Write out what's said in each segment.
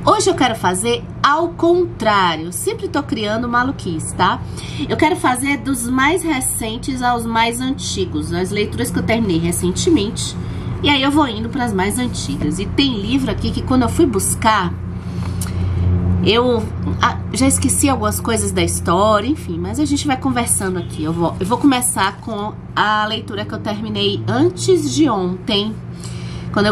Hoje eu quero fazer ao contrário, sempre tô criando maluquice, tá? Eu quero fazer dos mais recentes aos mais antigos, as leituras que eu terminei recentemente, e aí eu vou indo para as mais antigas. E tem livro aqui que quando eu fui buscar, eu já esqueci algumas coisas da história, enfim, mas a gente vai conversando aqui. Eu vou começar com a leitura que eu terminei antes de ontem, quando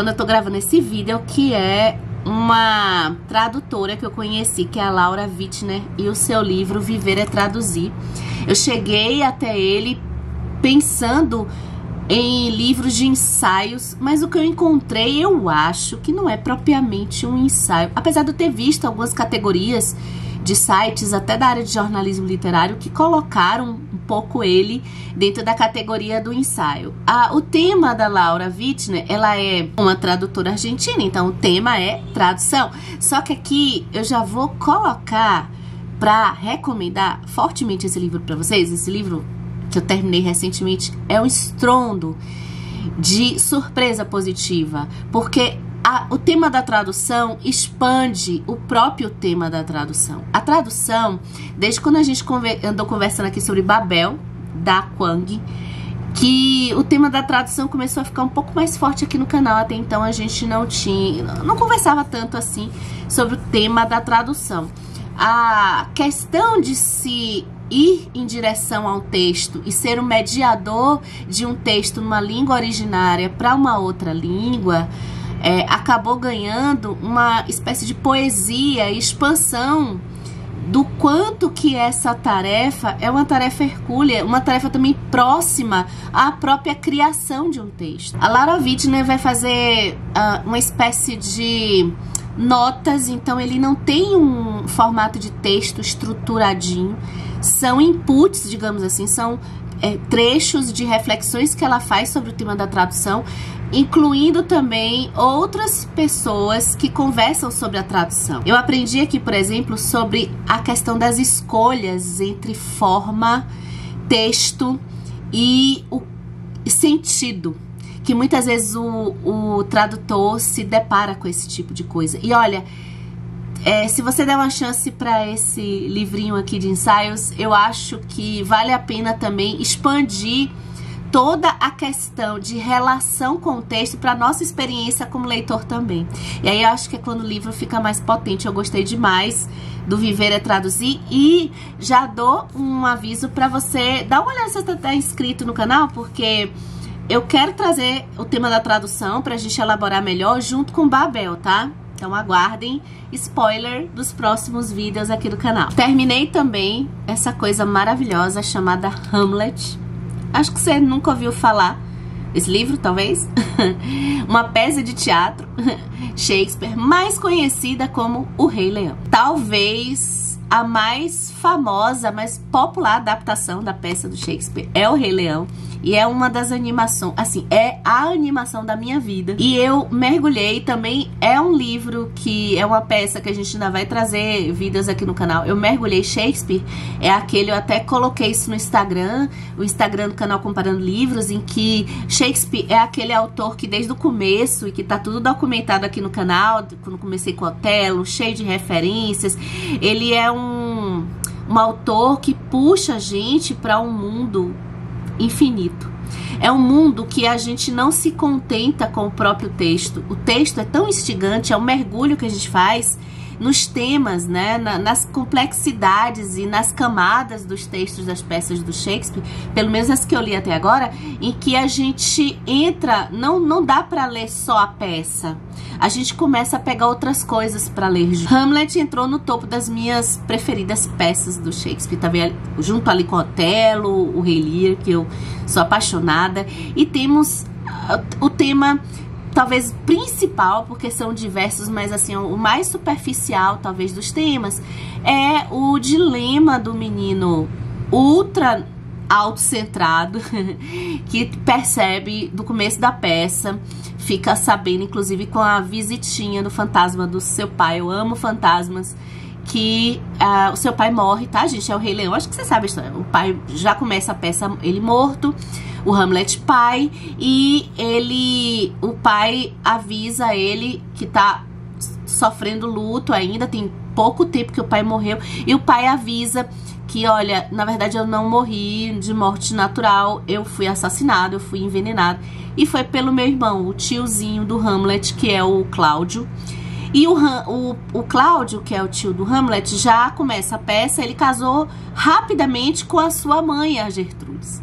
eu tô gravando esse vídeo, que é uma tradutora que eu conheci, que é a Laura Wittner, e o seu livro Viver é Traduzir. Eu cheguei até ele pensando em livros de ensaios, mas o que eu encontrei, eu acho que não é propriamente um ensaio, apesar de eu ter visto algumas categorias de sites, até da área de jornalismo literário, que colocaram um pouco ele dentro da categoria do ensaio. O tema da Laura Wittner, ela é uma tradutora argentina, então o tema é tradução. Só que aqui eu já vou colocar para recomendar fortemente esse livro para vocês. Esse livro que eu terminei recentemente é um estrondo de surpresa positiva, porque o tema da tradução expande o próprio tema da tradução. A tradução, desde quando a gente andou conversando aqui sobre Babel, da Kuang, que o tema da tradução começou a ficar um pouco mais forte aqui no canal. Até então a gente não conversava tanto assim sobre o tema da tradução. A questão de se ir em direção ao texto e ser um mediador de um texto numa língua originária para uma outra língua, acabou ganhando uma espécie de poesia e expansão do quanto que essa tarefa é uma tarefa hercúlea, uma tarefa também próxima à própria criação de um texto. A Laura Wittner vai fazer uma espécie de notas, então ele não tem um formato de texto estruturadinho, são inputs, digamos assim, são trechos de reflexões que ela faz sobre o tema da tradução, incluindo também outras pessoas que conversam sobre a tradução. Eu aprendi aqui, por exemplo, sobre a questão das escolhas entre forma, texto e o sentido, que muitas vezes o tradutor se depara com esse tipo de coisa. E olha, se você der uma chance para esse livrinho aqui de ensaios, eu acho que vale a pena também expandir toda a questão de relação com o texto para nossa experiência como leitor também. E aí eu acho que é quando o livro fica mais potente. Eu gostei demais do Viver é Traduzir, e já dou um aviso para você dar uma olhada se você está inscrito no canal, porque eu quero trazer o tema da tradução pra gente elaborar melhor junto com Babel, tá? Então aguardem spoiler dos próximos vídeos aqui do canal. Terminei também essa coisa maravilhosa chamada Hamlet. Acho que você nunca ouviu falar desse livro, talvez. Uma peça de teatro Shakespeare, mais conhecida como O Rei Leão. Talvez a mais famosa, mais popular adaptação da peça do Shakespeare é O Rei Leão. E é uma das animações, assim, é a animação da minha vida. E eu mergulhei também, é um livro que é uma peça que a gente ainda vai trazer vídeos aqui no canal. Eu mergulhei. Shakespeare é aquele, eu até coloquei isso no Instagram, o Instagram do canal Comparando Livros, em que Shakespeare é aquele autor que desde o começo, e que tá tudo documentado aqui no canal, quando comecei com Otelo, cheio de referências. Ele é um autor que puxa a gente para um mundo infinito. É um mundo que a gente não se contenta com o próprio texto. O texto é tão instigante, é um mergulho que a gente faz nos temas, né, nas complexidades e nas camadas dos textos das peças do Shakespeare, pelo menos as que eu li até agora, em que a gente entra, não dá para ler só a peça, a gente começa a pegar outras coisas para ler. Hamlet entrou no topo das minhas preferidas peças do Shakespeare, também junto ali com Otelo, o Rei Lear, que eu sou apaixonada. E temos o tema talvez principal, porque são diversos, mas assim, o mais superficial talvez dos temas, é o dilema do menino ultra autocentrado, que percebe do começo da peça, fica sabendo, inclusive com a visitinha do fantasma do seu pai. Eu amo fantasmas. Que o seu pai morre, tá, gente? É o Rei Leão, acho que você sabe a história. O pai já começa a peça, ele morto, o Hamlet pai, e o pai avisa ele que tá sofrendo luto ainda, tem pouco tempo que o pai morreu, e o pai avisa que, olha, na verdade eu não morri de morte natural, eu fui assassinado, eu fui envenenado, e foi pelo meu irmão, o tiozinho do Hamlet, que é o Cláudio. E o Cláudio, que é o tio do Hamlet, já começa a peça, ele casou rapidamente com a sua mãe, a Gertrudes.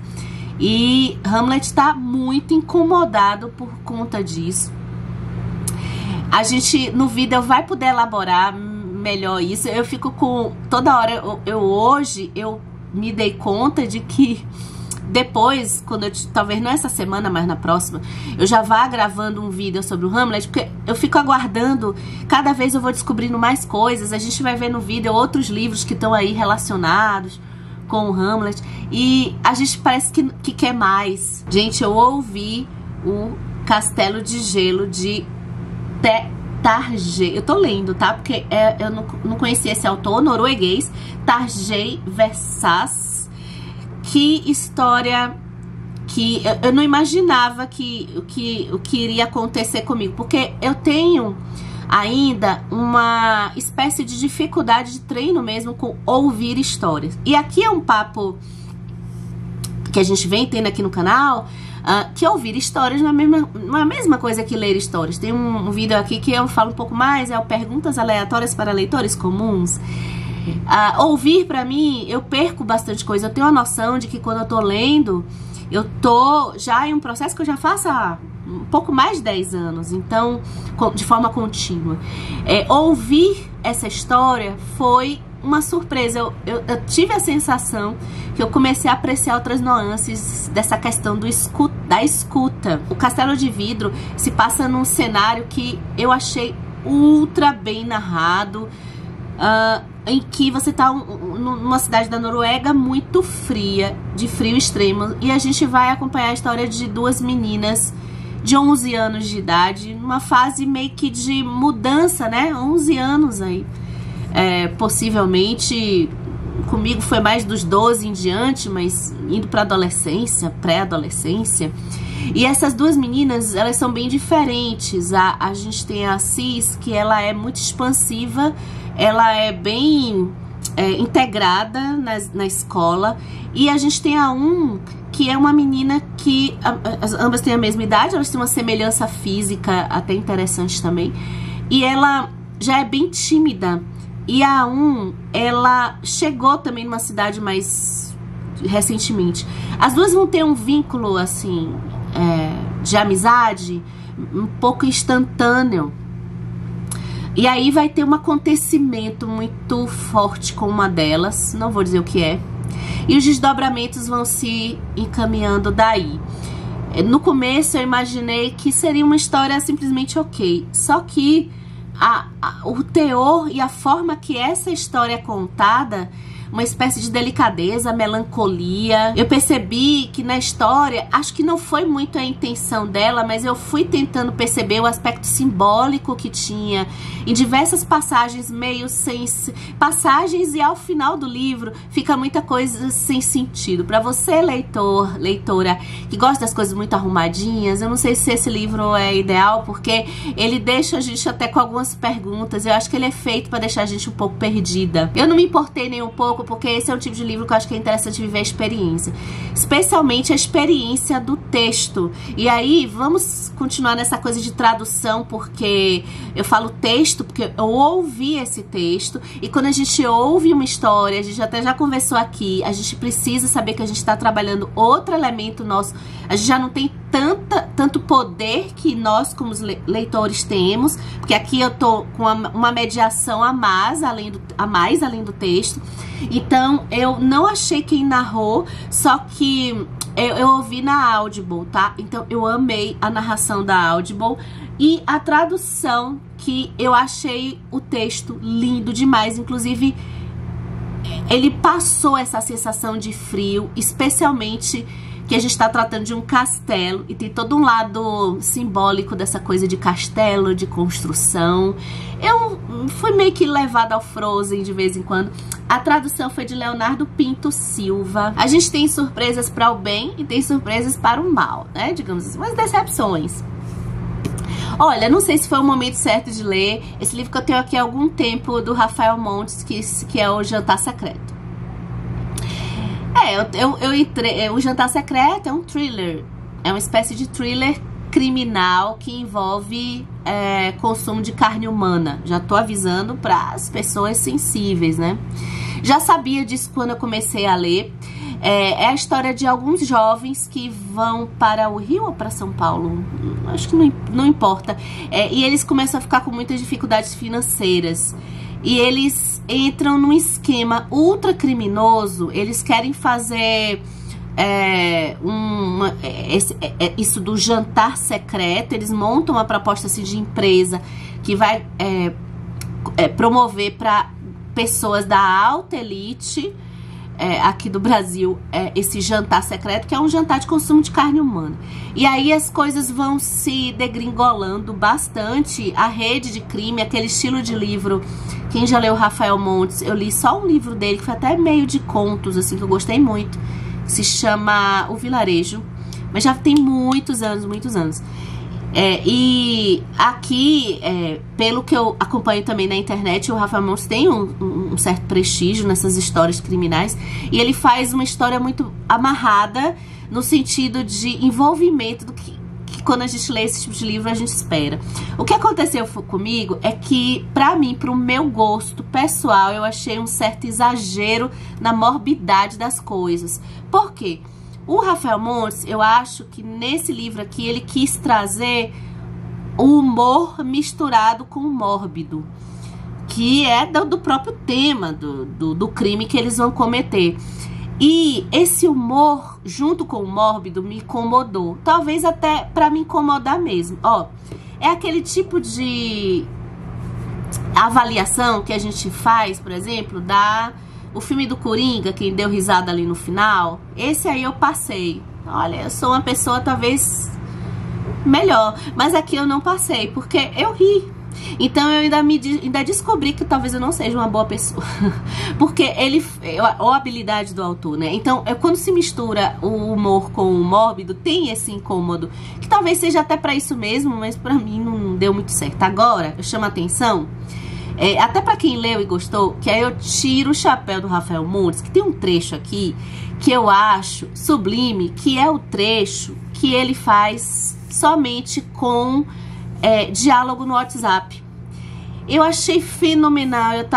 E Hamlet tá muito incomodado por conta disso. A gente, no vídeo, vai poder elaborar melhor isso. Eu fico com... Toda hora, hoje, eu me dei conta de que depois, quando eu, talvez não essa semana, mas na próxima, eu já vá gravando um vídeo sobre o Hamlet, porque eu fico aguardando, cada vez eu vou descobrindo mais coisas, a gente vai ver no vídeo outros livros que estão aí relacionados com o Hamlet, e a gente parece que quer mais. Gente, eu ouvi o Castelo de Gelo de Tarjei, eu tô lendo, tá? Porque eu não conhecia esse autor norueguês, Tarjei Vesaas. Que história que eu não imaginava o que iria acontecer comigo, porque eu tenho ainda uma espécie de dificuldade de treino mesmo com ouvir histórias. E aqui é um papo que a gente vem tendo aqui no canal, que ouvir histórias não é a mesma coisa que ler histórias. Tem um vídeo aqui que eu falo um pouco mais, é o Perguntas Aleatórias para Leitores Comuns. Ouvir, pra mim, eu perco bastante coisa. Eu tenho a noção de que quando eu tô lendo, eu tô já em um processo que eu já faço há um pouco mais de 10 anos, então, de forma contínua. Ouvir essa história foi uma surpresa. Eu tive a sensação que eu comecei a apreciar outras nuances dessa questão da escuta. O Castelo de Vidro se passa num cenário que eu achei ultra bem narrado, em que você tá numa cidade da Noruega muito fria, de frio extremo, e a gente vai acompanhar a história de duas meninas de 11 anos de idade, numa fase meio que de mudança, né? 11 anos aí. Possivelmente, comigo foi mais dos 12 em diante, mas indo pra adolescência, pré-adolescência. E essas duas meninas, elas são bem diferentes. A gente tem a Cis, que ela é muito expansiva, ela é bem integrada na escola. E a gente tem a que é uma menina que ambas têm a mesma idade, elas têm uma semelhança física até interessante também. E ela já é bem tímida. E a ela chegou também numa cidade mais recentemente. As duas vão ter um vínculo, assim, de amizade um pouco instantâneo. E aí vai ter um acontecimento muito forte com uma delas, não vou dizer o que é. E os desdobramentos vão se encaminhando daí. No começo eu imaginei que seria uma história simplesmente ok. Só que o teor e a forma que essa história é contada, uma espécie de delicadeza, melancolia. Eu percebi que na história, acho que não foi muito a intenção dela, mas eu fui tentando perceber o aspecto simbólico que tinha em diversas passagens, meio sem passagens, e ao final do livro fica muita coisa sem sentido. Para você, leitora, que gosta das coisas muito arrumadinhas, eu não sei se esse livro é ideal, porque ele deixa a gente até com algumas perguntas. Eu acho que ele é feito para deixar a gente um pouco perdida. Eu não me importei nem um pouco, porque esse é o tipo de livro que eu acho que é interessante viver a experiência, especialmente a experiência do texto. E aí vamos continuar nessa coisa de tradução, porque eu falo texto porque eu ouvi esse texto, e quando a gente ouve uma história, a gente até já conversou aqui, a gente precisa saber que a gente está trabalhando outro elemento nosso. A gente já não tem tanto poder que nós como leitores temos, porque aqui eu tô com uma mediação a mais além do texto. Então eu não achei quem narrou, só que eu ouvi na Audible, tá? Então eu amei a narração da Audible e a tradução, que eu achei o texto lindo demais. Inclusive ele passou essa sensação de frio, especialmente que a gente está tratando de um castelo, e tem todo um lado simbólico dessa coisa de castelo, de construção. Eu fui meio que levada ao Frozen de vez em quando. A tradução foi de Leonardo Pinto Silva. A gente tem surpresas para o bem e tem surpresas para o mal, né? Digamos assim, umas decepções. Olha, não sei se foi o momento certo de ler. Esse livro que eu tenho aqui há algum tempo, do Rafael Montes, que é O Jantar Secreto. Eu entrei... O Jantar Secreto é um thriller. É uma espécie de thriller criminal que envolve consumo de carne humana. Já tô avisando para as pessoas sensíveis, né? Já sabia disso quando eu comecei a ler. É a história de alguns jovens que vão para o Rio ou para São Paulo, acho que não importa, e eles começam a ficar com muitas dificuldades financeiras, e eles entram num esquema ultra criminoso. Eles querem fazer isso do jantar secreto. Eles montam uma proposta assim, de empresa que vai promover para pessoas da alta elite aqui do Brasil esse jantar secreto, que é um jantar de consumo de carne humana. E aí as coisas vão se degringolando bastante. A rede de crime, aquele estilo de livro. Quem já leu Rafael Montes, eu li só um livro dele, que foi até meio de contos, assim, que eu gostei muito. Se chama O Vilarejo, mas já tem muitos anos, muitos anos. E aqui, pelo que eu acompanho também na internet, o Rafael Montes tem um certo prestígio nessas histórias criminais, e ele faz uma história muito amarrada, no sentido de envolvimento do que quando a gente lê esse tipo de livro a gente espera. O que aconteceu comigo é que, pra mim, pro meu gosto pessoal, eu achei um certo exagero na morbidade das coisas. Por quê? O Rafael Montes, eu acho que nesse livro aqui ele quis trazer o humor misturado com o mórbido, que é do próprio tema do crime que eles vão cometer. E esse humor, junto com o mórbido, me incomodou. Talvez até pra me incomodar mesmo. Ó, é aquele tipo de avaliação que a gente faz, por exemplo, o filme do Coringa, quem deu risada ali no final. Esse aí eu passei. Olha, eu sou uma pessoa talvez melhor, mas aqui eu não passei, porque eu ri. Então eu ainda descobri que talvez eu não seja uma boa pessoa. Porque a habilidade do autor, né? Então, quando se mistura o humor com o mórbido, tem esse incômodo, que talvez seja até pra isso mesmo, mas pra mim não deu muito certo. Agora, eu chamo a atenção, até pra quem leu e gostou, que aí eu tiro o chapéu do Rafael Montes, que tem um trecho aqui que eu acho sublime, que é o trecho que ele faz somente com diálogo no WhatsApp. Eu achei fenomenal. Eu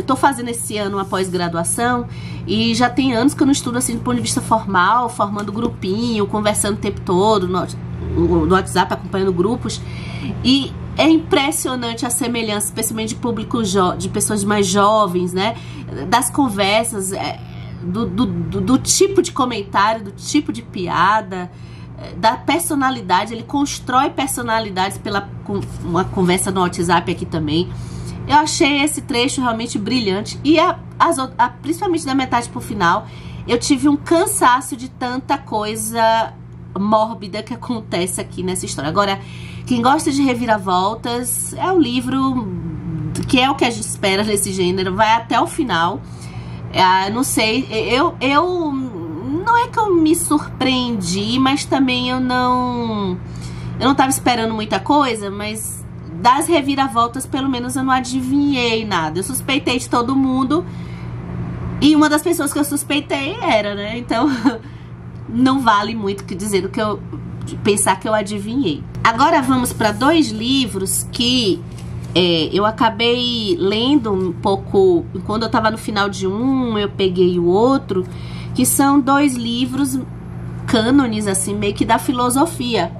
tô fazendo esse ano uma pós-graduação e já tem anos que eu não estudo assim do ponto de vista formal, formando grupinho, conversando o tempo todo no WhatsApp, acompanhando grupos, e é impressionante a semelhança, especialmente de público de pessoas mais jovens, né? Das conversas, do tipo de comentário, do tipo de piada, da personalidade. Ele constrói personalidades uma conversa no WhatsApp aqui também. Eu achei esse trecho realmente brilhante. E principalmente da metade pro final, eu tive um cansaço de tanta coisa mórbida que acontece aqui nessa história. Agora, quem gosta de reviravoltas, é um livro que é o que a gente espera nesse gênero, vai até o final. Não sei, não é que eu me surpreendi, mas também eu não tava esperando muita coisa, mas das reviravoltas, pelo menos eu não adivinhei nada. Eu suspeitei de todo mundo, e uma das pessoas que eu suspeitei era, né? Então, não vale muito que dizer do que eu pensar que eu adivinhei. Agora vamos para dois livros que eu acabei lendo um pouco. Quando eu tava no final de um, eu peguei o outro, que são dois livros cânones, assim, meio que da filosofia.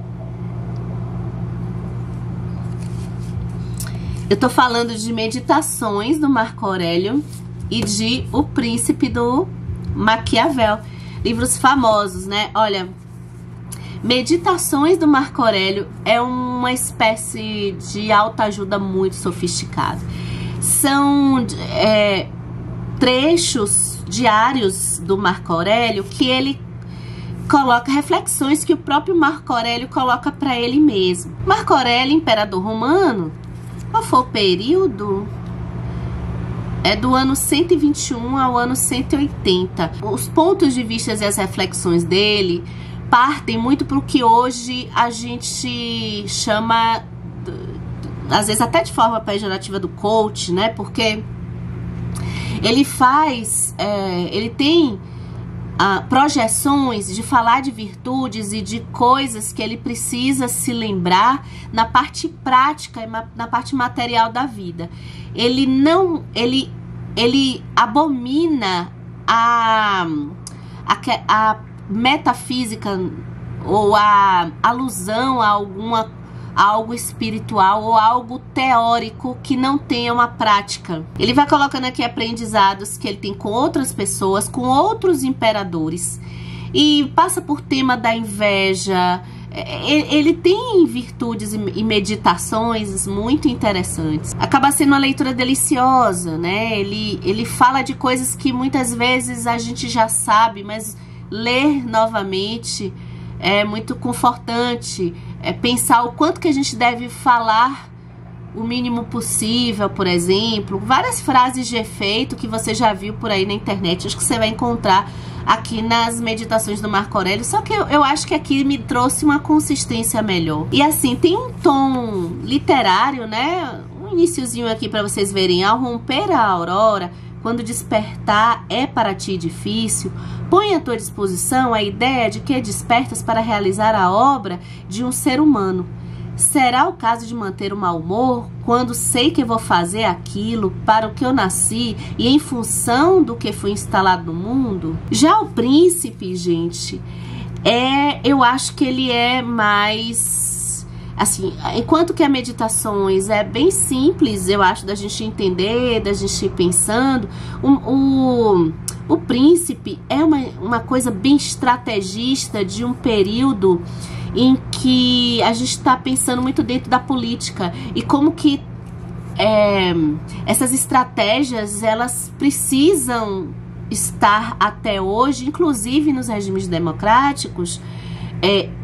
Eu tô falando de Meditações, do Marco Aurélio, e de O Príncipe, do Maquiavel. Livros famosos, né? Olha, Meditações, do Marco Aurélio, é uma espécie de autoajuda muito sofisticada. São trechos diários do Marco Aurélio que ele coloca, reflexões que o próprio Marco Aurélio coloca para ele mesmo. Marco Aurélio, imperador romano, qual foi o período? É do ano 121 ao ano 180. Os pontos de vista e as reflexões dele partem muito para o que hoje a gente chama, às vezes até de forma pejorativa, do coach, né? Porque ele tem projeções de falar de virtudes e de coisas que ele precisa se lembrar na parte prática e na parte material da vida. Ele abomina a metafísica ou a alusão a algo espiritual ou algo teórico que não tenha uma prática. Ele vai colocando aqui aprendizados que ele tem com outras pessoas, com outros imperadores, e passa por tema da inveja. Ele tem virtudes e meditações muito interessantes. Acaba sendo uma leitura deliciosa, né? Ele fala de coisas que muitas vezes a gente já sabe, mas ler novamente é muito confortante. Pensar o quanto que a gente deve falar o mínimo possível, por exemplo. Várias frases de efeito que você já viu por aí na internet. Acho que você vai encontrar aqui nas meditações do Marco Aurélio. Só que eu acho que aqui me trouxe uma consistência melhor. E assim, tem um tom literário, né? Um iniciozinho aqui para vocês verem. Ao romper a aurora, quando despertar é para ti difícil, põe à tua disposição a ideia de que despertas para realizar a obra de um ser humano. Será o caso de manter o mau humor quando sei que vou fazer aquilo para o que eu nasci e em função do que fui instalado no mundo? Já o príncipe, gente, eu acho que ele é mais... Assim, enquanto que a meditações é bem simples, eu acho, da gente entender, da gente ir pensando, o príncipe é uma coisa bem estrategista de um período em que a gente está pensando muito dentro da política e como que essas estratégias, elas precisam estar até hoje, inclusive nos regimes democráticos,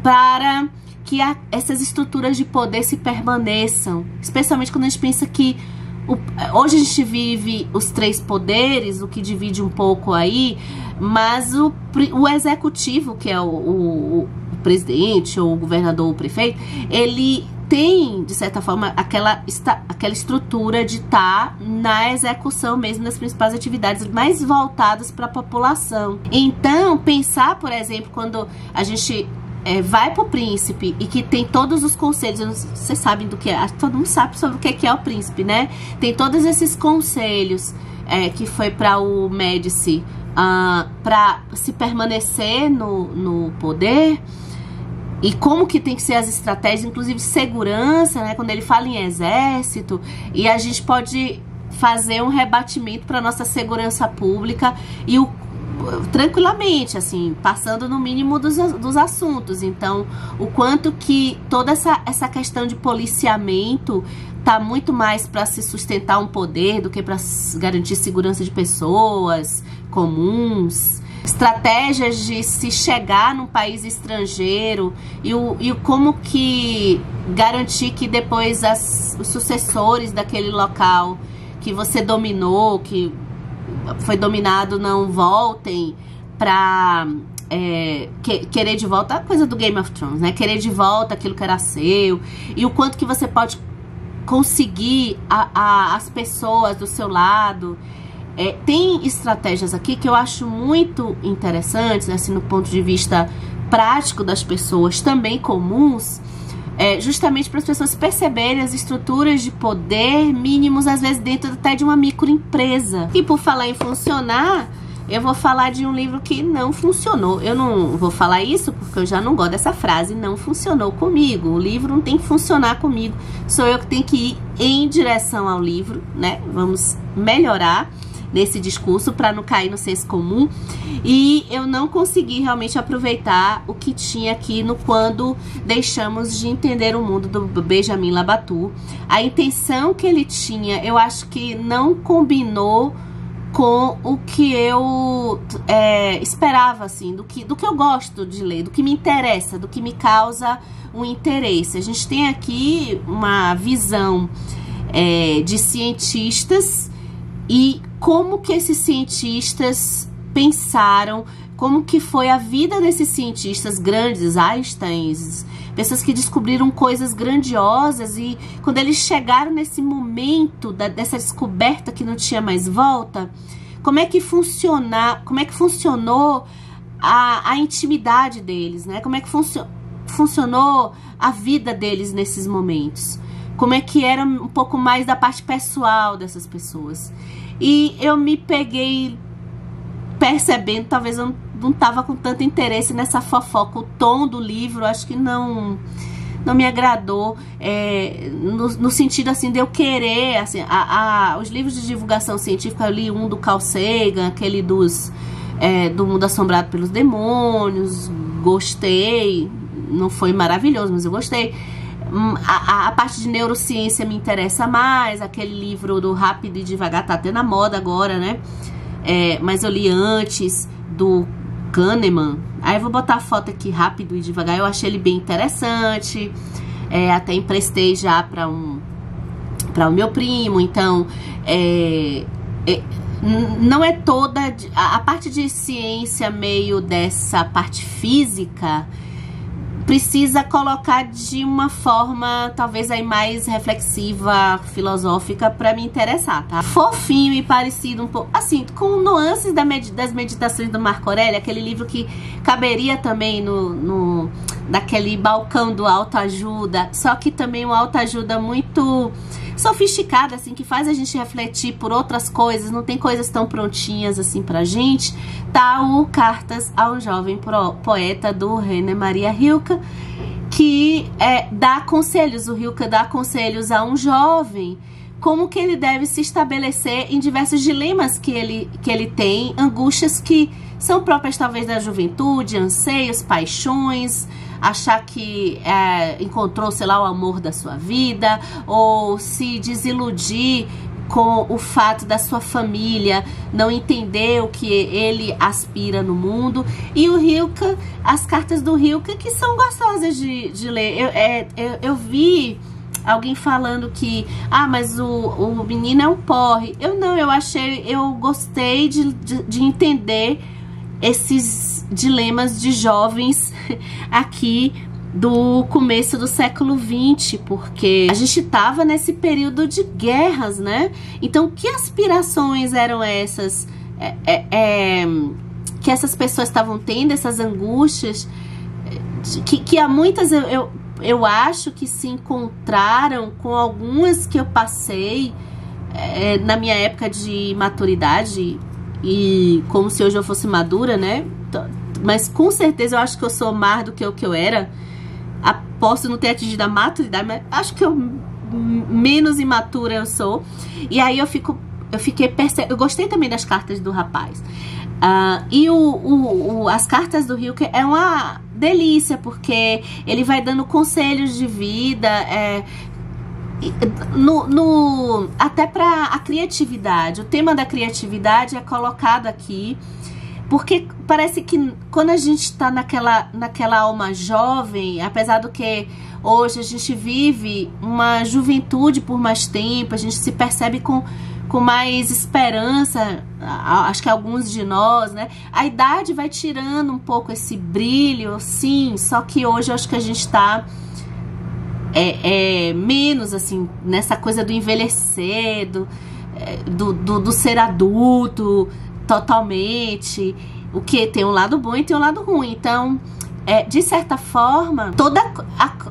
para que essas estruturas de poder se permaneçam, especialmente quando a gente pensa que hoje a gente vive os três poderes, o que divide um pouco aí, mas o executivo, que é o presidente, ou o governador, ou o prefeito, ele tem, de certa forma, aquela estrutura de estar na execução mesmo das principais atividades mais voltadas para a população. Então, pensar, por exemplo, quando a gente vai pro príncipe e que tem todos os conselhos, vocês sabem do que é, todo mundo sabe sobre o que é o príncipe, né? Tem todos esses conselhos que foi para o Médici para se permanecer no poder, e como que tem que ser as estratégias, inclusive segurança, né? Quando ele fala em exército, e a gente pode fazer um rebatimento para nossa segurança pública e tranquilamente, assim, passando no mínimo dos assuntos. Então, o quanto que toda essa questão de policiamento tá muito mais para se sustentar um poder do que para garantir segurança de pessoas comuns. Estratégias de se chegar num país estrangeiro e como que garantir que depois os sucessores daquele local que você dominou, que foi dominado, não voltem pra querer de volta, a coisa do Game of Thrones, né? Querer de volta aquilo que era seu, e o quanto que você pode conseguir as pessoas do seu lado. Tem estratégias aqui que eu acho muito interessantes, assim, no ponto de vista prático das pessoas, também comuns, justamente para as pessoas perceberem as estruturas de poder mínimos, às vezes dentro até de uma microempresa. E por falar em funcionar, eu vou falar de um livro que não funcionou. Eu não vou falar isso porque eu já não gosto dessa frase, não funcionou comigo. O livro não tem que funcionar comigo, sou eu que tenho que ir em direção ao livro, né? Vamos melhorar nesse discurso para não cair no senso comum. E eu não consegui realmente aproveitar o que tinha aqui no Quando Deixamos de Entender o Mundo, do Benjamin Labatut. A intenção que ele tinha, eu acho que não combinou com o que eu esperava, assim, do que eu gosto de ler, do que me interessa, do que me causa um interesse. A gente tem aqui uma visão de cientistas e como que esses cientistas pensaram, como que foi a vida desses cientistas grandes, Einsteins, pessoas que descobriram coisas grandiosas, e quando eles chegaram nesse momento dessa descoberta que não tinha mais volta, como é que funcionou a intimidade deles, né? Como é que funcionou a vida deles nesses momentos? Como é que era um pouco mais da parte pessoal dessas pessoas? E eu me peguei percebendo, talvez eu não estava com tanto interesse nessa fofoca. O tom do livro, acho que não me agradou, no sentido assim de eu querer, assim, os livros de divulgação científica, eu li um do Carl Sagan, aquele do Mundo Assombrado pelos Demônios, gostei, não foi maravilhoso, mas eu gostei. A parte de neurociência me interessa mais, aquele livro do Rápido e Devagar tá até na moda agora, né? Mas eu li antes, do Kahneman. Aí eu vou botar a foto aqui, Rápido e Devagar, eu achei ele bem interessante, até emprestei já para o meu primo. Então não é toda a parte de ciência, meio dessa parte física, precisa colocar de uma forma talvez aí mais reflexiva, filosófica, para me interessar, tá? Fofinho e parecido um pouco, assim, com nuances das meditações do Marco Aurélio, aquele livro que caberia também daquele balcão do autoajuda, só que também uma autoajuda muito sofisticada, assim, que faz a gente refletir por outras coisas, não tem coisas tão prontinhas assim pra gente. Tá o Cartas a um Jovem Poeta, do Rainer Maria Rilke, que dá conselhos. O Rilke dá conselhos a um jovem, como que ele deve se estabelecer em diversos dilemas que ele tem, angústias que são próprias talvez da juventude, anseios, paixões, achar que encontrou, sei lá, o amor da sua vida, ou se desiludir com o fato da sua família não entender o que ele aspira no mundo. E o Rilke, as cartas do Rilke, que são gostosas de ler. Eu vi alguém falando que, mas o menino é um porre. Eu gostei de entender esses dilemas de jovens aqui do começo do século XX, porque a gente estava nesse período de guerras, né? Então, que aspirações eram essas que essas pessoas estavam tendo, essas angústias, que há muitas eu acho que se encontraram com algumas que eu passei na minha época de maturidade, e como se hoje eu fosse madura, né? Mas com certeza eu acho que eu sou mais do que o que eu era. Posso não ter atingido a maturidade, mas acho que menos imatura eu sou. E aí eu gostei também das cartas do rapaz. E as cartas do Rilke é uma delícia, porque ele vai dando conselhos de vida, até para a criatividade. O tema da criatividade é colocado aqui, porque parece que quando a gente está naquela alma jovem, apesar do que hoje a gente vive uma juventude por mais tempo, a gente se percebe com mais esperança, acho que alguns de nós, né? A idade vai tirando um pouco esse brilho, sim, só que hoje eu acho que a gente está menos assim, nessa coisa do envelhecer, do ser adulto totalmente, o que tem um lado bom e tem um lado ruim. Então, de certa forma, todas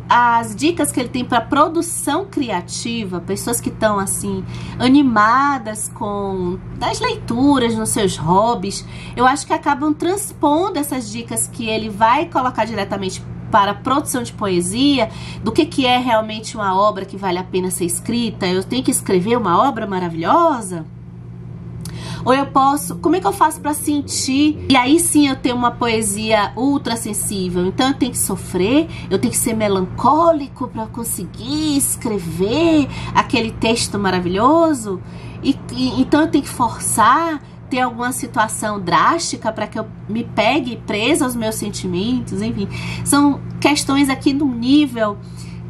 as dicas que ele tem para produção criativa, pessoas que estão assim animadas com das leituras nos seus hobbies, eu acho que acabam transpondo essas dicas que ele vai colocar diretamente para a produção de poesia, do que é realmente uma obra que vale a pena ser escrita. Eu tenho que escrever uma obra maravilhosa? Ou eu posso, como é que eu faço para sentir? E aí sim eu tenho uma poesia ultra sensível. Então eu tenho que sofrer, eu tenho que ser melancólico para conseguir escrever aquele texto maravilhoso. Então eu tenho que forçar, ter alguma situação drástica para que eu me pegue presa aos meus sentimentos. Enfim, são questões aqui no nível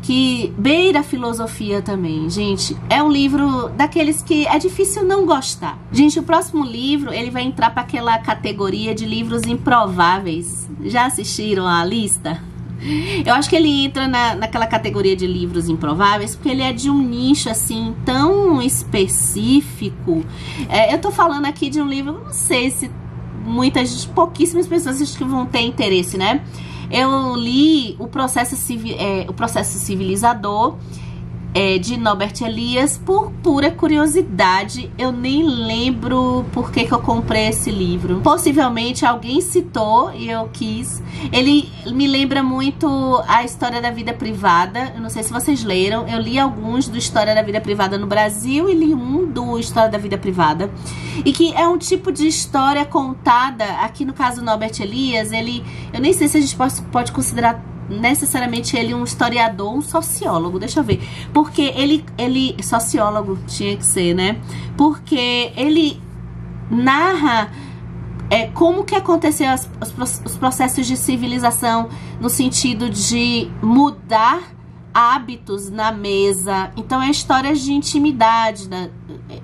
que beira a filosofia também, gente. É um livro daqueles que é difícil não gostar. Gente, o próximo livro, ele vai entrar para aquela categoria de livros improváveis. Já assistiram a lista? Eu acho que ele entra naquela categoria de livros improváveis, porque ele é de um nicho, assim, tão específico. Eu tô falando aqui de um livro, não sei se pouquíssimas pessoas acho que vão ter interesse, né? Eu li o Processo Civilizador, de Norbert Elias, por pura curiosidade. Eu nem lembro por que eu comprei esse livro. Possivelmente alguém citou e eu quis. Ele me lembra muito a História da Vida Privada. Eu não sei se vocês leram. Eu li alguns do História da Vida Privada no Brasil e li um do História da Vida Privada. E que é um tipo de história contada, aqui no caso do Norbert Elias, eu nem sei se a gente pode considerar necessariamente ele um historiador, um sociólogo, deixa eu ver, porque ele sociólogo tinha que ser, né? Porque ele narra como que aconteceu os processos de civilização no sentido de mudar hábitos na mesa. Então é histórias de intimidade, né?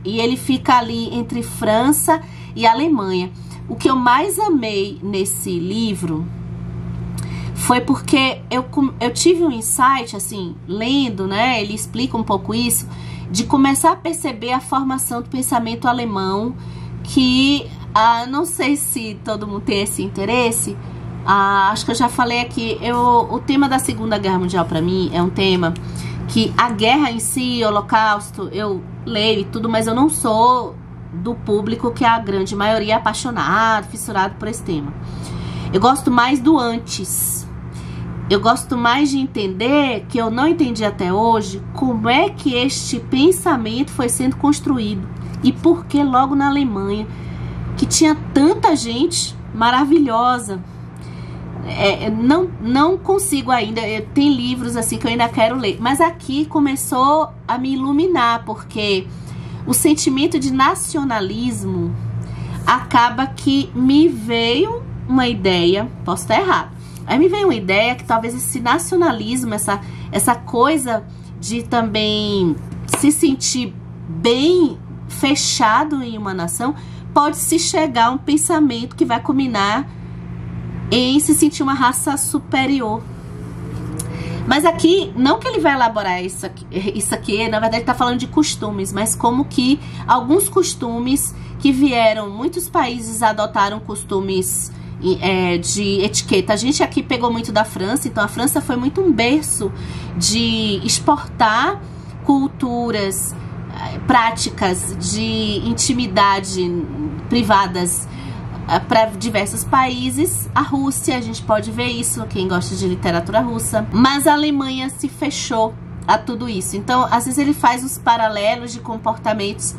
E ele fica ali entre França e Alemanha. O que eu mais amei nesse livro foi porque eu tive um insight, assim, lendo, né? Ele explica um pouco isso, de começar a perceber a formação do pensamento alemão, que não sei se todo mundo tem esse interesse. Acho que eu já falei aqui, o tema da Segunda Guerra Mundial para mim é um tema que a guerra em si, o Holocausto, eu leio e tudo, mas eu não sou do público que a grande maioria é apaixonado, fissurado por esse tema. Eu gosto mais do antes. Eu gosto mais de entender, que eu não entendi até hoje, como é que este pensamento foi sendo construído. E por que logo na Alemanha, que tinha tanta gente maravilhosa. Não consigo ainda, tem livros assim que eu ainda quero ler. Mas aqui começou a me iluminar, porque o sentimento de nacionalismo acaba que me veio uma ideia, posso estar errado. Aí me veio uma ideia que talvez esse nacionalismo, essa coisa de também se sentir bem fechado em uma nação, pode se chegar a um pensamento que vai culminar em se sentir uma raça superior. Mas aqui, não que ele vai elaborar isso aqui, na verdade ele está falando de costumes, mas como que alguns costumes que vieram, muitos países adotaram costumes de etiqueta. A gente aqui pegou muito da França, então a França foi muito um berço de exportar culturas, práticas de intimidade privadas para diversos países. A Rússia, a gente pode ver isso, quem gosta de literatura russa. Mas a Alemanha se fechou a tudo isso. Então, às vezes ele faz os paralelos de comportamentos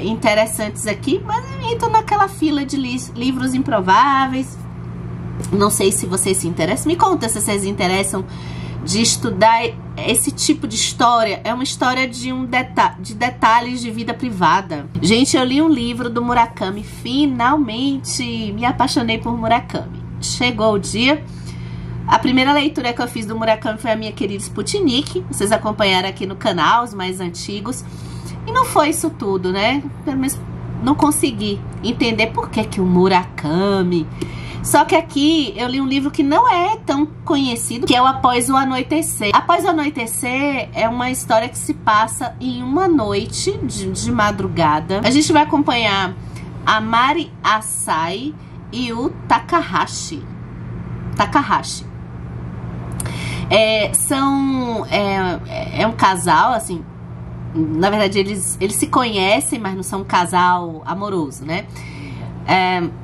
interessantes aqui, mas eu entro naquela fila de livros improváveis. Não sei se vocês se interessam. Me conta se vocês se interessam de estudar esse tipo de história. É uma história de detalhes de vida privada. Gente, eu li um livro do Murakami. Finalmente me apaixonei por Murakami. Chegou o dia. A primeira leitura que eu fiz do Murakami foi a minha querida Sputnik. Vocês acompanharam aqui no canal, os mais antigos. E não foi isso tudo, né? Pelo menos não consegui entender por que o Murakami. Só que aqui eu li um livro que não é tão conhecido, que é o Após o Anoitecer. Após o Anoitecer é uma história que se passa em uma noite de madrugada. A gente vai acompanhar a Mari Asai e o Takahashi. É um casal, assim. Na verdade, eles se conhecem, mas não são um casal amoroso, né?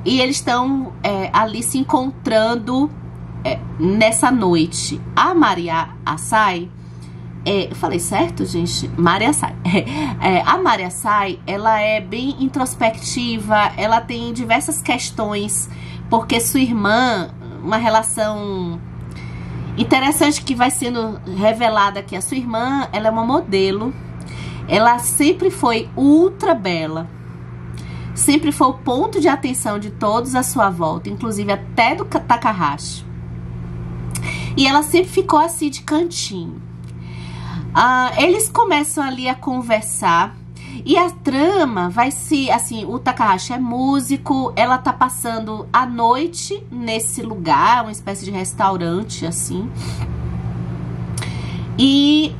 E eles estão ali se encontrando nessa noite. A Maria Asai, eu falei certo, gente? Maria Asai. A Maria Asai, ela é bem introspectiva, ela tem diversas questões, porque sua irmã, uma relação interessante que vai sendo revelada aqui. A sua irmã, ela é uma modelo. Ela sempre foi ultra bela. Sempre foi o ponto de atenção de todos à sua volta, inclusive até do Takahashi. E ela sempre ficou assim de cantinho. Eles começam ali a conversar. E a trama vai se... Assim, o Takahashi é músico. Ela tá passando a noite nesse lugar. Uma espécie de restaurante, assim. E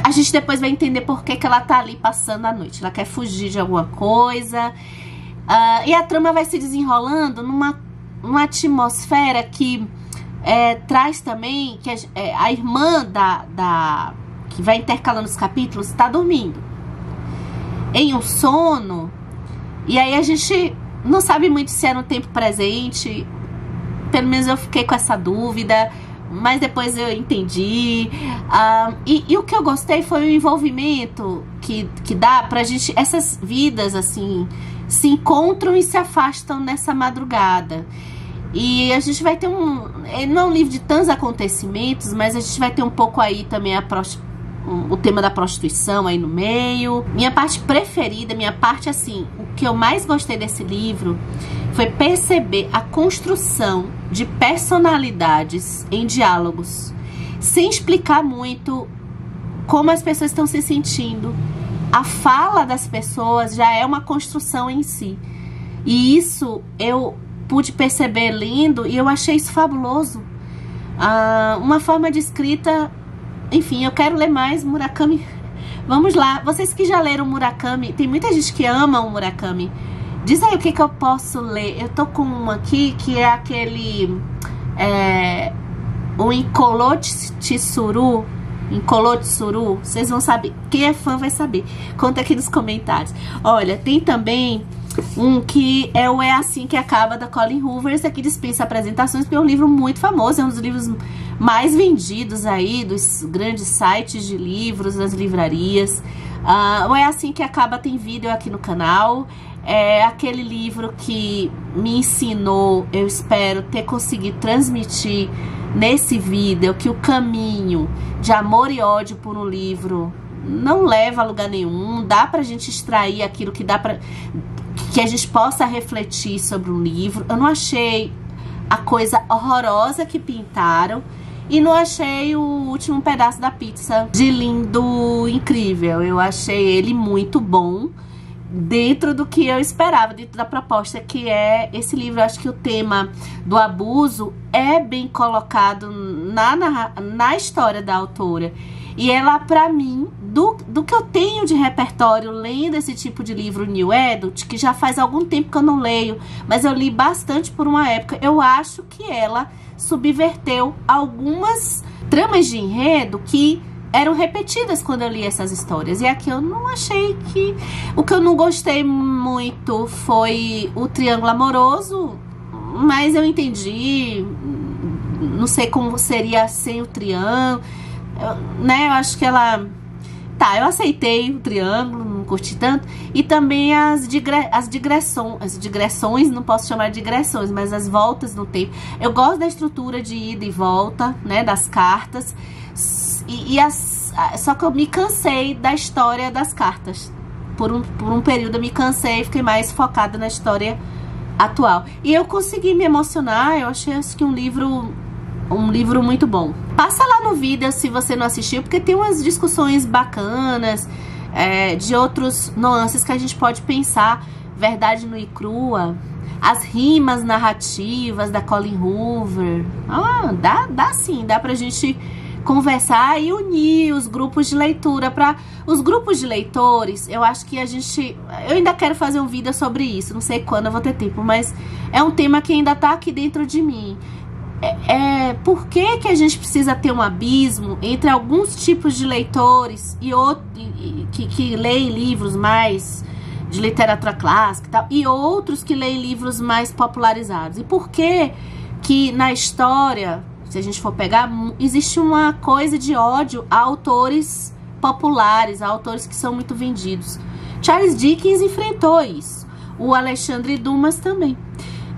a gente depois vai entender por que ela tá ali passando a noite. Ela quer fugir de alguma coisa. E a trama vai se desenrolando numa atmosfera que traz também que a irmã que vai intercalando os capítulos está dormindo em um sono. E aí a gente não sabe muito se é no tempo presente. Pelo menos eu fiquei com essa dúvida, mas depois eu entendi. E o que eu gostei foi o envolvimento que dá pra gente. Essas vidas, assim, se encontram e se afastam nessa madrugada. E a gente vai ter não é um livro de tantos acontecimentos, mas a gente vai ter um pouco aí também o tema da prostituição aí no meio. Minha parte preferida, minha parte, assim, o que eu mais gostei desse livro foi perceber a construção de personalidades em diálogos, sem explicar muito como as pessoas estão se sentindo. A fala das pessoas já é uma construção em si. E isso eu pude perceber lindo e eu achei isso fabuloso. Uma forma de escrita... Enfim, eu quero ler mais Murakami. Vamos lá. Vocês que já leram Murakami, tem muita gente que ama o Murakami. Diz aí o que eu posso ler. Eu tô com um aqui que é aquele... o Inkolot-Tsuru. Inkolot-Tsuru. Vocês vão saber. Quem é fã vai saber. Conta aqui nos comentários. Olha, tem também um que é o É Assim Que Acaba, da Colleen Hoover. Esse aqui dispensa apresentações, porque é um livro muito famoso. É um dos livros mais vendidos aí dos grandes sites de livros, das livrarias. O É Assim Que Acaba tem vídeo aqui no canal. É aquele livro que me ensinou, eu espero ter conseguido transmitir nesse vídeo, que o caminho de amor e ódio por um livro não leva a lugar nenhum. Dá pra gente extrair aquilo que dá pra... que a gente possa refletir sobre um livro. Eu não achei a coisa horrorosa que pintaram e não achei o último pedaço da pizza de lindo incrível. Eu achei ele muito bom dentro do que eu esperava, dentro da proposta que é esse livro. Eu acho que o tema do abuso é bem colocado na história da autora. E ela, pra mim, do que eu tenho de repertório lendo esse tipo de livro New Adult, que já faz algum tempo que eu não leio, mas eu li bastante por uma época, eu acho que ela subverteu algumas tramas de enredo que eram repetidas quando eu li essas histórias. E aqui eu não achei que... O que eu não gostei muito foi o triângulo amoroso, mas eu entendi. Não sei como seria sem o triângulo, né? Eu acho que ela... Tá, eu aceitei o triângulo, não curti tanto. E também as digressões, não posso chamar de digressões, mas as voltas no tempo. Eu gosto da estrutura de ida e volta, né, das cartas. Só que eu me cansei da história das cartas. Por um período eu me cansei e fiquei mais focada na história atual. E eu consegui me emocionar, eu achei que um livro muito bom. Passa lá no vídeo se você não assistiu, porque tem umas discussões bacanas, de outros nuances que a gente pode pensar. Verdade nua e crua, as rimas narrativas da Colleen Hoover. Dá sim, dá pra gente conversar e unir os grupos de leitura. Para os grupos de leitores, eu acho que eu ainda quero fazer um vídeo sobre isso, não sei quando eu vou ter tempo, mas é um tema que ainda tá aqui dentro de mim. Por que a gente precisa ter um abismo entre alguns tipos de leitores e que leem livros mais de literatura clássica e tal, e outros que leem livros mais popularizados? E por que na história, se a gente for pegar, existe uma coisa de ódio a autores populares, a autores que são muito vendidos? Charles Dickens enfrentou isso. O Alexandre Dumas também.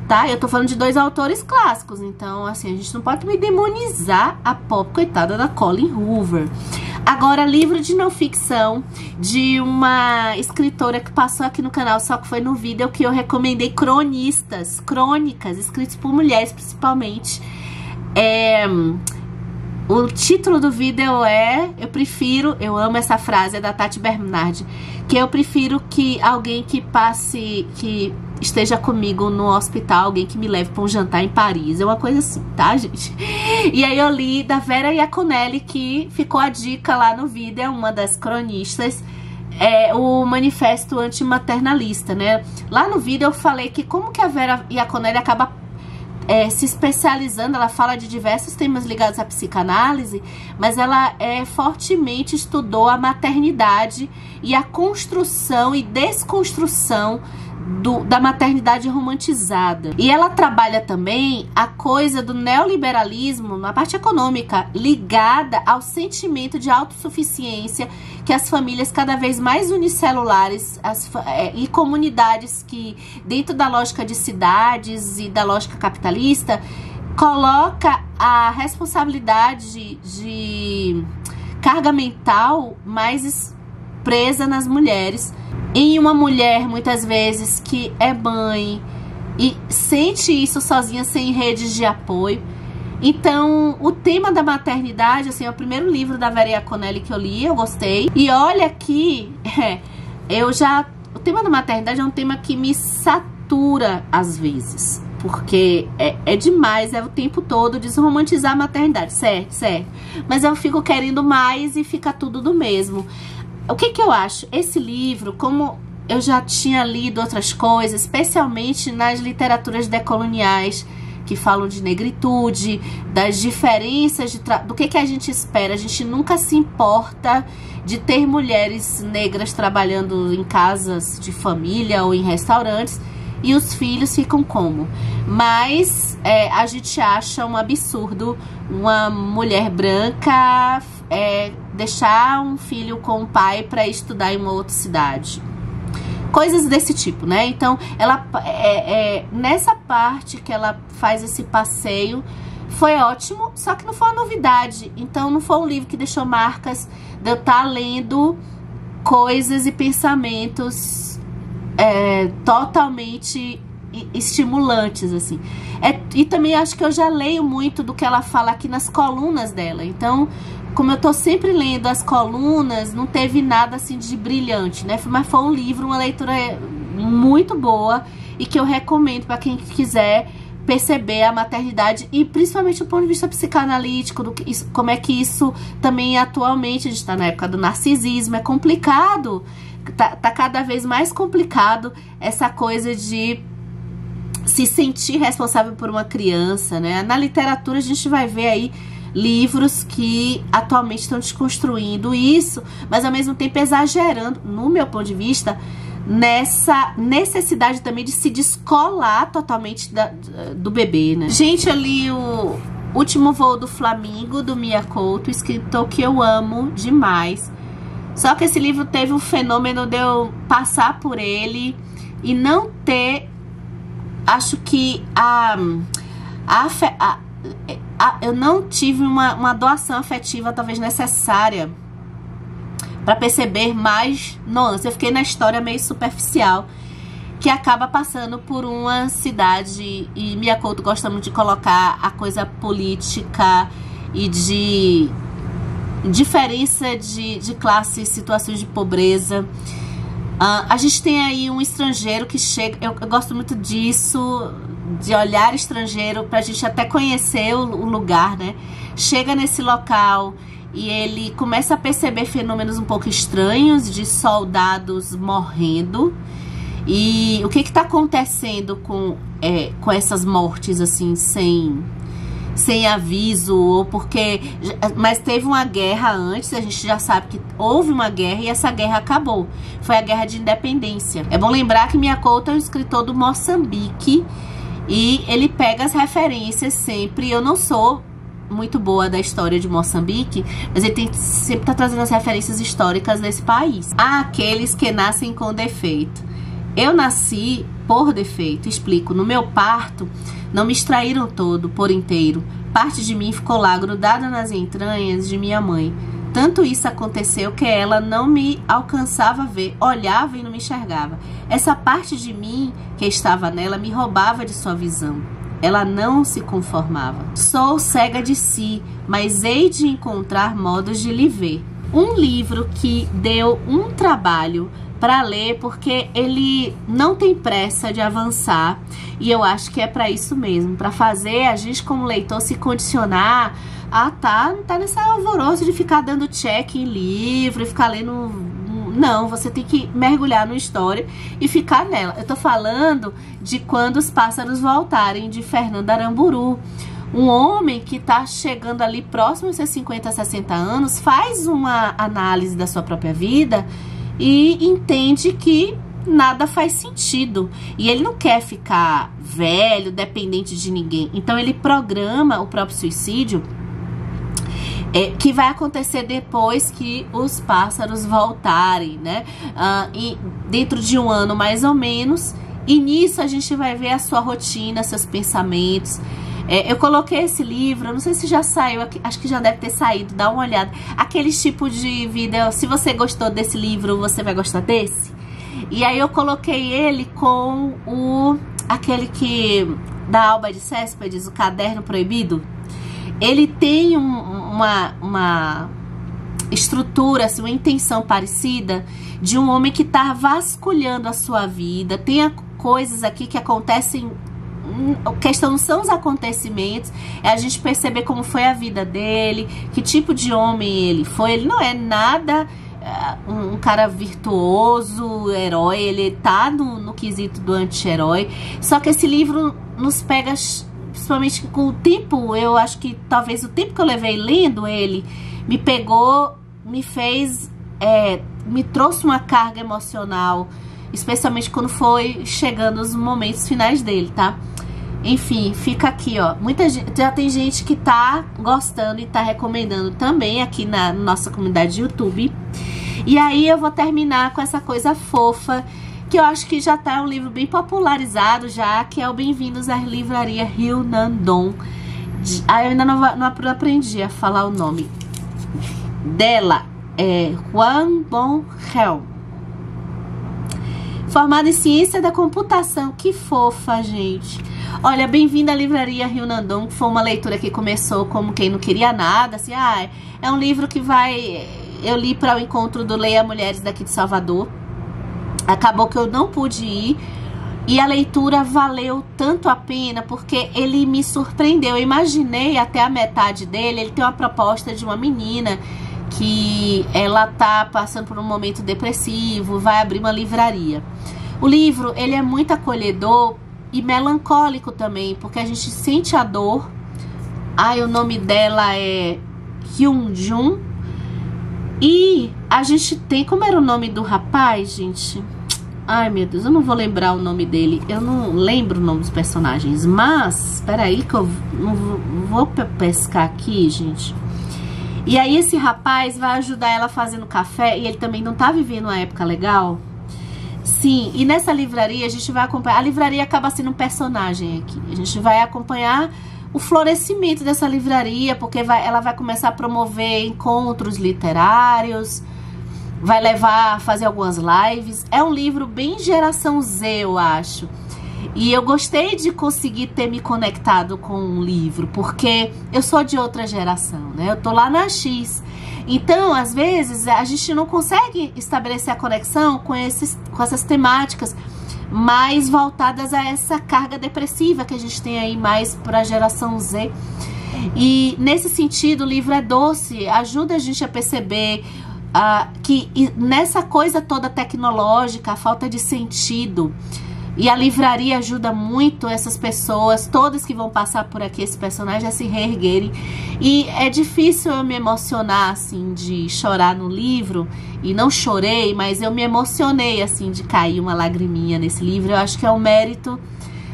Tá? Eu tô falando de dois autores clássicos, então, assim, a gente não pode me demonizar a pobre coitada da Colleen Hoover. Agora, livro de não ficção de uma escritora que passou aqui no canal, só que foi no vídeo que eu recomendei, crônicas escritos por mulheres, principalmente. O título do vídeo é eu amo essa frase, é da Tati Bernardi, que eu prefiro que alguém que esteja comigo no hospital, alguém que me leve para um jantar em Paris, é uma coisa assim, tá, gente? E aí eu li da Vera Iaconelli, que ficou a dica lá no vídeo, é uma das cronistas, o manifesto antimaternalista, né? Lá no vídeo eu falei que como que a Vera Iaconelli acaba se especializando, ela fala de diversos temas ligados à psicanálise, mas ela fortemente estudou a maternidade e a construção e desconstrução da maternidade romantizada. E ela trabalha também a coisa do neoliberalismo na parte econômica, ligada ao sentimento de autossuficiência que as famílias cada vez mais unicelulares e comunidades que, dentro da lógica de cidades e da lógica capitalista, coloca a responsabilidade de carga mental mais presa nas mulheres. Em uma mulher, muitas vezes, que é mãe e sente isso sozinha, sem redes de apoio. Então, o tema da maternidade, assim, é o primeiro livro da Vera Iaconelli que eu li, eu gostei. E olha que o tema da maternidade é um tema que me satura às vezes. Porque é demais, o tempo todo desromantizar a maternidade, certo. Mas eu fico querendo mais e fica tudo do mesmo. O que eu acho? Esse livro, como eu já tinha lido outras coisas, especialmente nas literaturas decoloniais, que falam de negritude, das diferenças, do que a gente espera. A gente nunca se importa de ter mulheres negras trabalhando em casas de família ou em restaurantes, e os filhos ficam como? Mas a gente acha um absurdo uma mulher branca deixar um filho com o pai para estudar em uma outra cidade. Coisas desse tipo, né? Então, ela nessa parte que ela faz esse passeio, foi ótimo, só que não foi uma novidade. Então, não foi um livro que deixou marcas de eu estar lendo coisas e pensamentos totalmente estimulantes, assim. E também acho que eu já leio muito do que ela fala aqui nas colunas dela. Então, como eu tô sempre lendo as colunas, não teve nada assim de brilhante, né? Mas foi um livro, uma leitura muito boa e que eu recomendo para quem quiser perceber a maternidade e principalmente do ponto de vista psicanalítico, como é que isso também atualmente, a gente tá na época do narcisismo, é complicado, tá cada vez mais complicado essa coisa de se sentir responsável por uma criança, né? Na literatura a gente vai ver aí livros que atualmente estão desconstruindo isso, mas ao mesmo tempo exagerando, no meu ponto de vista, nessa necessidade também de se descolar totalmente do bebê, né? Gente, eu li o Último Voo do Flamingo, do Mia Couto, escritor que eu amo demais. Só que esse livro teve um fenômeno de eu passar por ele e não ter, acho que eu não tive uma doação afetiva talvez necessária para perceber mais nuances. Eu fiquei na história meio superficial, que acaba passando por uma cidade, e Mia Couto gosta muito de colocar a coisa política e de diferença de classe, situações de pobreza. A gente tem aí um estrangeiro que chega, eu gosto muito disso, de olhar estrangeiro pra gente até conhecer o lugar, né? Chega nesse local e ele começa a perceber fenômenos um pouco estranhos de soldados morrendo. E o que tá acontecendo com essas mortes, assim, sem aviso, ou porque... Mas teve uma guerra antes, a gente já sabe que houve uma guerra e essa guerra acabou. Foi a Guerra de Independência. É bom lembrar que Mia Couto é um escritor do Moçambique e ele pega as referências sempre. Eu não sou muito boa da história de Moçambique, mas ele sempre tá trazendo as referências históricas desse país. Há aqueles que nascem com defeito. Eu nasci por defeito, explico. No meu parto, não me extraíram todo, por inteiro. Parte de mim ficou lá, grudada nas entranhas de minha mãe. Tanto isso aconteceu que ela não me alcançava a ver, olhava e não me enxergava. Essa parte de mim que estava nela me roubava de sua visão. ela não se conformava. Sou cega de si, mas hei de encontrar modos de lhe ver. Um livro que deu um trabalho para ler, porque ele não tem pressa de avançar, e eu acho que é para isso mesmo, para fazer a gente como leitor se condicionar a tá nesse alvoroço de ficar dando check em livro e ficar lendo. Não, você tem que mergulhar na história e ficar nela. Eu tô falando de Quando os Pássaros Voltarem, de Fernando Aramburu. Um homem que tá chegando ali próximo aos seus 50, 60 anos, faz uma análise da sua própria vida e entende que nada faz sentido. E ele não quer ficar velho, dependente de ninguém. Então ele programa o próprio suicídio, que vai acontecer depois que os pássaros voltarem, né? E dentro de um ano mais ou menos. E nisso a gente vai ver a sua rotina, seus pensamentos. Eu coloquei esse livro, eu não sei se já saiu, acho que já deve ter saído, dá uma olhada. Aquele tipo de vida, se você gostou desse livro, você vai gostar desse? E aí eu coloquei ele com aquele que, da Alba de Céspedes, o Caderno Proibido. Ele tem uma estrutura, assim, uma intenção parecida de um homem que está vasculhando a sua vida. Tem coisas aqui que acontecem. A questão não são os acontecimentos, é a gente perceber como foi a vida dele, que tipo de homem ele foi. Ele não é nada um cara virtuoso, herói, ele tá no quesito do anti-herói. Só que esse livro nos pega, principalmente com o tempo. Eu acho que talvez o tempo que eu levei lendo ele me pegou, me fez, me trouxe uma carga emocional, especialmente quando foi chegando os momentos finais dele, tá? Enfim, fica aqui, ó. Muita gente, já tem gente que tá gostando e tá recomendando também aqui na nossa comunidade de YouTube. E aí eu vou terminar com essa coisa fofa, que eu acho que já tá um livro bem popularizado já, que é o Bem-vindos à Livraria Rio Nandon. Eu ainda não aprendi a falar o nome dela. É Huang Bon Hel. Formada em Ciência da Computação. Que fofa, gente. Olha, bem-vinda à Livraria Rio Nandon, que foi uma leitura que começou como quem não queria nada, assim, é um livro que eu li para o encontro do Leia Mulheres daqui de Salvador. Acabou que eu não pude ir, e a leitura valeu tanto a pena, porque ele me surpreendeu. Eu imaginei até a metade dele. Ele tem uma proposta de uma menina que ela tá passando por um momento depressivo, vai abrir uma livraria. O livro, ele é muito acolhedor e melancólico também, porque a gente sente a dor. O nome dela é Hyun-jun. E a gente tem... Como era o nome do rapaz, gente? Ai, meu Deus, eu não vou lembrar o nome dele. Eu não lembro o nome dos personagens. Mas, espera aí que eu não vou pescar aqui, gente. E aí esse rapaz vai ajudar ela fazendo café, e ele também não tá vivendo uma época legal. Sim, e nessa livraria a gente vai acompanhar... A livraria acaba sendo um personagem aqui. A gente vai acompanhar o florescimento dessa livraria, porque ela vai começar a promover encontros literários, vai levar a fazer algumas lives. É um livro bem geração Z, eu acho. E eu gostei de conseguir ter me conectado com um livro, porque eu sou de outra geração, né? Eu tô lá na X. Então, às vezes, a gente não consegue estabelecer a conexão com essas temáticas mais voltadas a essa carga depressiva que a gente tem aí mais para a geração Z. E, nesse sentido, o livro é doce, ajuda a gente a perceber que nessa coisa toda tecnológica, a falta de sentido. E a livraria ajuda muito essas pessoas, todas que vão passar por aqui, esse personagem, a se reerguerem. E é difícil eu me emocionar, assim, de chorar no livro. E não chorei, mas eu me emocionei, assim, de cair uma lagriminha nesse livro. Eu acho que é um mérito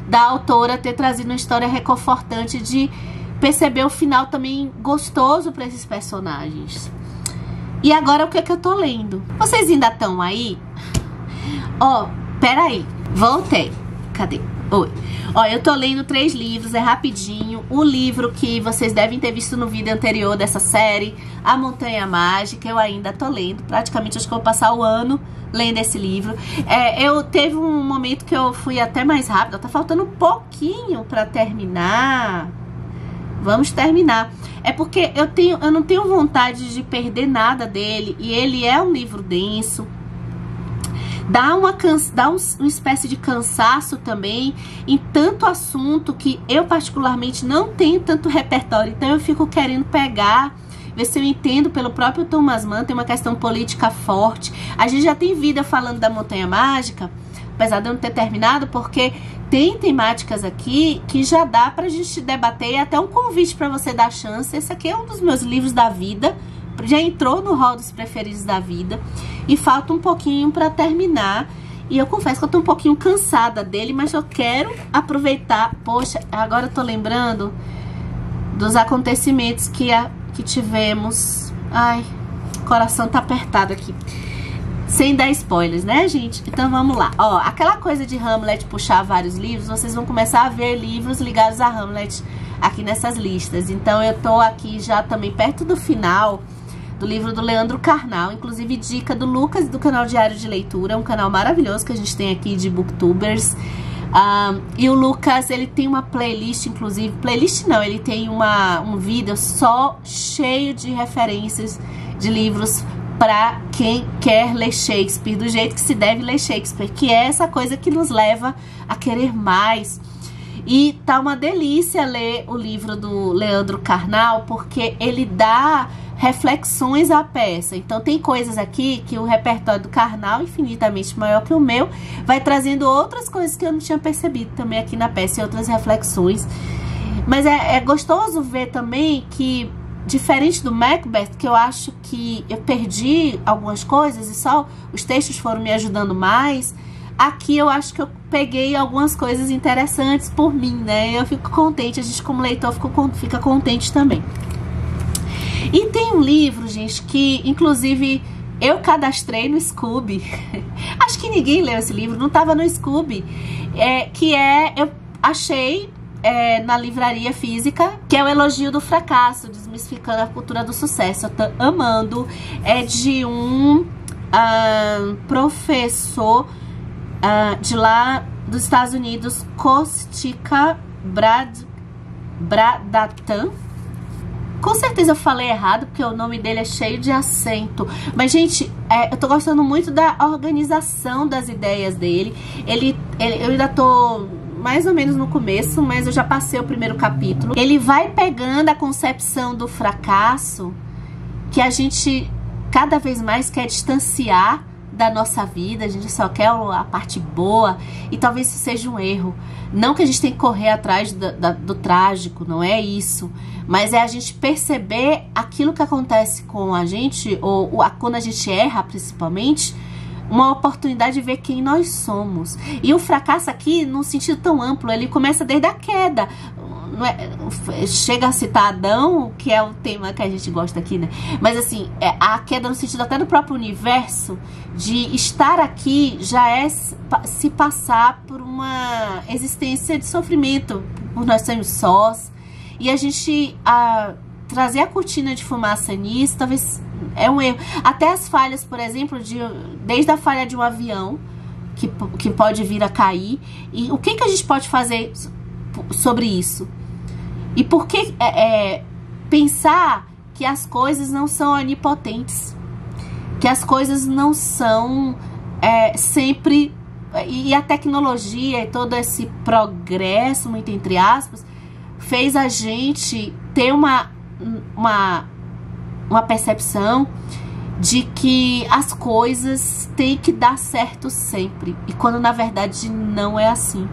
da autora ter trazido uma história reconfortante, de perceber o final também gostoso para esses personagens. E agora o que é que eu tô lendo? Vocês ainda estão aí? Peraí. Voltei. Cadê? Oi. Ó, eu tô lendo 3 livros, é rapidinho. O livro que vocês devem ter visto no vídeo anterior dessa série, A Montanha Mágica, eu ainda tô lendo. Praticamente acho que eu vou passar o ano lendo esse livro. Eu teve um momento que eu fui até mais rápido. Tá faltando um pouquinho pra terminar. Vamos terminar. É porque eu não tenho vontade de perder nada dele. E ele é um livro denso. Dá uma espécie de cansaço também em tanto assunto que eu particularmente não tenho tanto repertório. Então eu fico querendo pegar, ver se eu entendo pelo próprio Thomas Mann. Tem uma questão política forte. A gente já tem vida falando da Montanha Mágica, apesar de eu não ter terminado, porque tem temáticas aqui que já dá pra gente debater. E até um convite pra você dar chance. Esse aqui é um dos meus livros da vida. Já entrou no hall dos preferidos da vida. E falta um pouquinho pra terminar. E eu confesso que eu tô um pouquinho cansada dele, mas eu quero aproveitar. Poxa, agora eu tô lembrando dos acontecimentos que tivemos. Ai, o coração tá apertado aqui. Sem dar spoilers, né, gente? Então vamos lá. Ó, aquela coisa de Hamlet puxar vários livros, vocês vão começar a ver livros ligados a Hamlet aqui nessas listas. Então eu tô aqui já também perto do final do livro do Leandro Carnal, inclusive dica do Lucas do canal Diário de Leitura, um canal maravilhoso que a gente tem aqui de booktubers. E o Lucas, ele tem uma playlist, inclusive, playlist não, ele tem um vídeo só cheio de referências de livros para quem quer ler Shakespeare, do jeito que se deve ler Shakespeare, que é essa coisa que nos leva a querer mais. E tá uma delícia ler o livro do Leandro Carnal, porque ele dá reflexões à peça. Então tem coisas aqui que o repertório do Carnal, infinitamente maior que o meu, vai trazendo outras coisas que eu não tinha percebido também aqui na peça e outras reflexões. Mas é gostoso ver também que, diferente do Macbeth, que eu acho que eu perdi algumas coisas e só os textos foram me ajudando mais, aqui eu acho que eu peguei algumas coisas interessantes por mim, né? Eu fico contente, a gente como leitor fica contente também. E tem um livro, gente, que inclusive eu cadastrei no Scooby. Acho que ninguém leu esse livro, não estava no Scooby. Eu achei na livraria física, que é o Elogio do Fracasso, desmistificando a cultura do sucesso. Eu tô amando. É de um professor de lá dos Estados Unidos, Kostika Bradatan. Com certeza eu falei errado, porque o nome dele é cheio de acento. Mas, gente, eu tô gostando muito da organização das ideias dele. Eu ainda tô mais ou menos no começo, mas eu já passei o primeiro capítulo. Ele vai pegando a concepção do fracasso, que a gente cada vez mais quer distanciar da nossa vida. A gente só quer a parte boa, e talvez isso seja um erro. Não que a gente tem que correr atrás do trágico, não é isso. Mas é a gente perceber aquilo que acontece com a gente, ou quando a gente erra, principalmente, uma oportunidade de ver quem nós somos. E o fracasso aqui, num sentido tão amplo, ele começa desde a queda. Chega a citar Adão, que é o tema que a gente gosta aqui, né? Mas assim, a queda no sentido até do próprio universo, de estar aqui já é se passar por uma existência de sofrimento, por nós sermos sós. E a gente trazer a cortina de fumaça nisso, talvez é um erro. Até as falhas, por exemplo, desde a falha de um avião, que pode vir a cair. E o que a gente pode fazer sobre isso? E por que pensar que as coisas não são onipotentes? Que as coisas não são sempre... E a tecnologia e todo esse progresso, muito entre aspas, fez a gente ter uma percepção de que as coisas têm que dar certo sempre. E quando na verdade não é assim.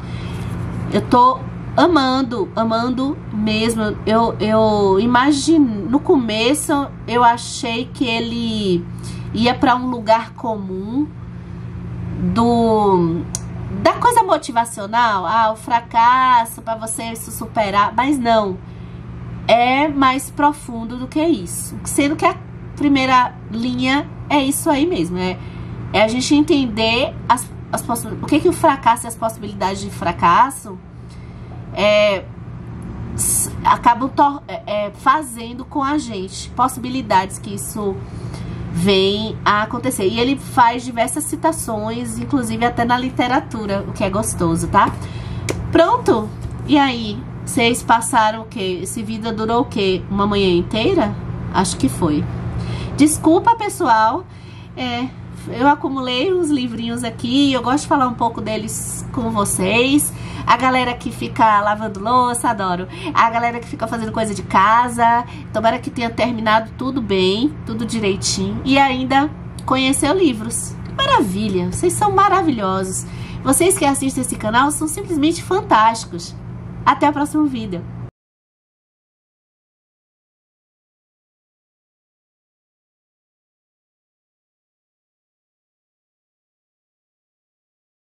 Eu tô amando mesmo. Eu imagino, no começo eu achei que ele ia para um lugar comum da coisa motivacional, o fracasso para você se superar, mas não, é mais profundo do que isso, sendo que a primeira linha é isso aí mesmo, é a gente entender o que o fracasso e as possibilidades de fracasso acabam fazendo com a gente, possibilidades que isso vem a acontecer. E ele faz diversas citações, inclusive até na literatura, o que é gostoso, tá? Pronto? E aí? Vocês passaram o quê? Esse vídeo durou o quê? Uma manhã inteira? Acho que foi. Desculpa, pessoal. Eu acumulei uns livrinhos aqui e eu gosto de falar um pouco deles com vocês. A galera que fica lavando louça, adoro. A galera que fica fazendo coisa de casa. Tomara que tenha terminado tudo bem, tudo direitinho. E ainda conheceu livros. Maravilha, vocês são maravilhosos. Vocês que assistem esse canal são simplesmente fantásticos. Até o próximo vídeo.